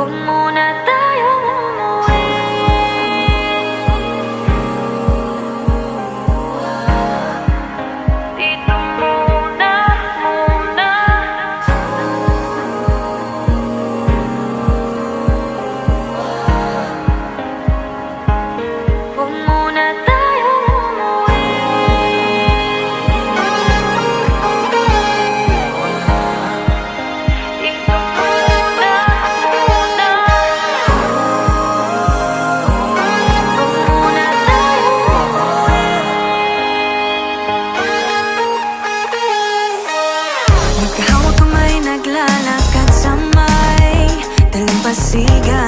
Huwag muna tayong umuwi. Dito muna, muna. Huwag muna tayong umuwi. Dito muna, muna. Huwag muna tayong umuwi. Magkahawak kamay, naglalakad sa may dalampasigan.